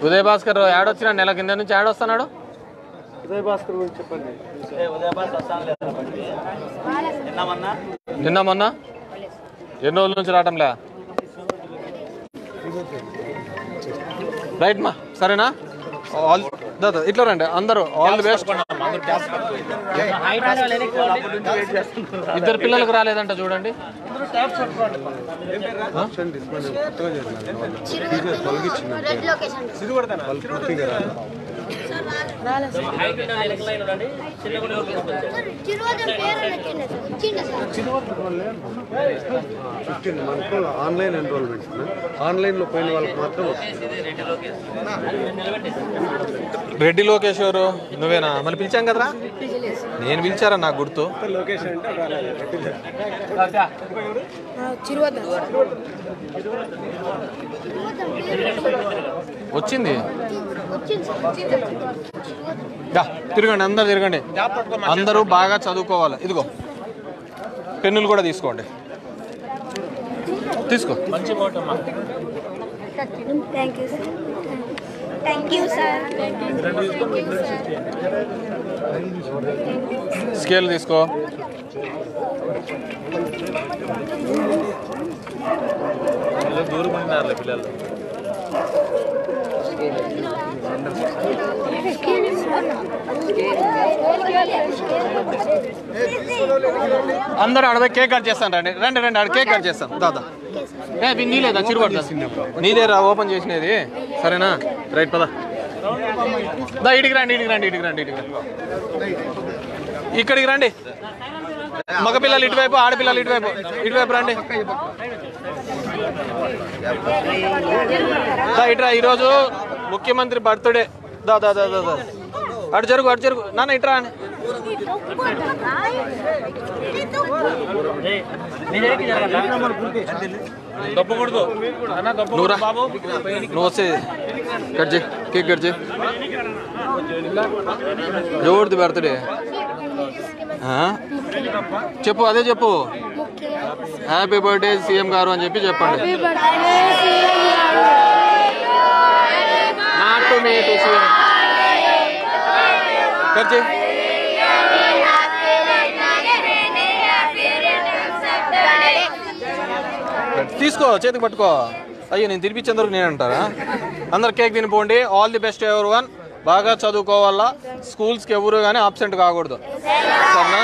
ఉదయ Bhaskar add వచ్చిన నెల కింద నుంచి యాడ్ వస్తున్నాడు. ఉదయ భాస్కర్ గురించి చెప్పండి. నిన్న మొన్న ఎన్ని రోజుల నుంచి రావటంలే. రైట్ మా సరేనా, ఇట్లా రండి అందరూ. All the best. ఇద్దరు పిల్లలకు రాలేదంట చూడండి. ఆన్లైన్ ఎన్రోల్మెంట్, ఆన్లైన్లో పోయిన వాళ్ళకి మాత్రం. రెడ్డి లోకేష్ ఎవరు? నువ్వేనా? మళ్ళీ పిలిచాం కదరా, నేను పిలిచారా నాకు గుర్తు. వచ్చింది. తిరగండి అందరు తిరగండి, అందరూ బాగా చదువుకోవాలి. ఇదిగో పెన్నులు కూడా తీసుకోండి, తీసుకో. స్కేల్ తీసుకో. దూరం ఉన్నారు పిల్లలు. అందరూ అడవై కేక్ కట్ చేస్తాను. రండి రండి రండి, ఆడ కేక్ కట్ చేస్తాను. దాదా నీలేదా? చిరుపడదా? నీదేరా ఓపెన్ చేసినది. సరేనా? రైట్ పదా. దా ఇడికి రండి, ఇడికి రండి, ఇడికి రండి, ఇడికి రండి, ఇక్కడికి రండి. మగపిల్లలు ఇటువైపు, ఆడపిల్లలు ఇటువైపు, ఇటువైపు రండి. ఇట్రా, ఈరోజు ముఖ్యమంత్రి బర్త్డే. దా దా దా దా అటు జరుగు, అటు జరుగు నాన్న, ఇట్రా అని. నువ్వు వస్తే కట్ చేయి, కేక్ కట్ చేయి. ఎవరిది బర్త్డే చెప్పు, అదే చెప్పు. హ్యాపీ బర్త్డే సీఎం గారు అని చెప్పి చెప్పండి. Not to me to CM. Cut చేయి. తీసుకో, చేతికి పట్టుకో. అయ్యో నేను తినిపించేందుకు నేను అంటారా? అందరు కేక్ తినిపోండి. ఆల్ ది బెస్ట్ ఎవరి వన్. బాగా చదువుకోవాలా, స్కూల్స్కి ఎవరు కానీ అబ్సెంట్ కాకూడదు. సరేనా?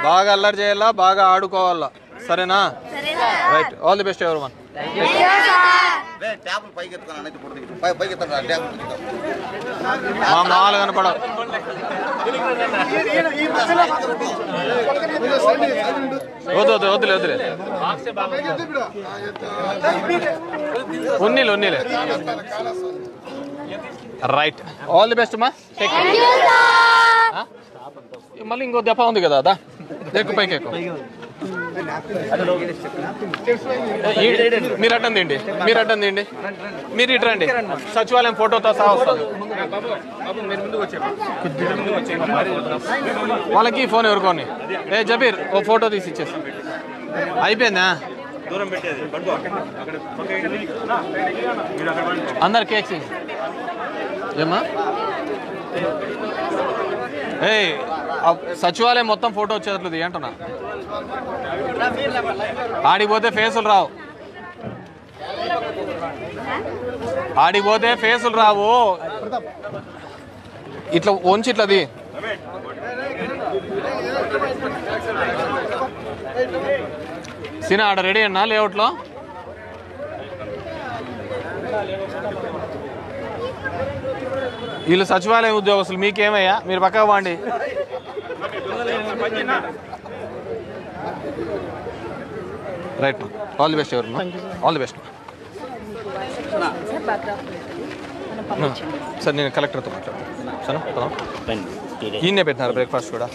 బాగా అల్లరి చేయాలా, బాగా ఆడుకోవాలా. సరేనా? రైట్, ఆల్ ది బెస్ట్ ఎవరి వన్. మా మాలు కనపడవు. వద్దు వద్దు వద్దులే వద్దులే, ఉన్నీలే ఉన్నీలే. రైట్, ఆల్ ది బెస్ట్ మా. Take care. మళ్ళీ ఇంకో దెబ్బ ఉంది కదా, అదా ఎక్కువ పైకి ఎక్కువ. మీరు అడ్డం తిండి, మీరు అడ్డం తిండి, మీరు ఇటు రండి. సచివాలయం ఫోటోతో సహా వస్తుంది. వాళ్ళకి ఫోన్ ఎవరుకోని. జబీర్ ఓ ఫోటో తీసి ఇచ్చేసి అయిపోయిందా? అందరు కేక్స్ ఏమా? సచివాలయం మొత్తం ఫోటో వచ్చేటట్లేదు ఏంటన్నా? ఆడిపోతే ఫేసులు రావు, ఆడిపోతే ఫేసులు రావు. ఇట్లా వంచి ఇట్లది. సినా ఆడ రెడీ అన్నా లేఅవుట్లో? వీళ్ళు సచివాలయం ఉద్యోగస్తులు, మీకేమయ్యా? మీరు పక్కకు పోండి. రైట్, ఆల్ ది బెస్ట్ ఎవరు, ఆల్ ది బెస్ట్. సార్ నేను కలెక్టర్తో మాట్లాడుతాను. సరే, ఈయనే పెట్టినారు బ్రేక్ఫాస్ట్ కూడా.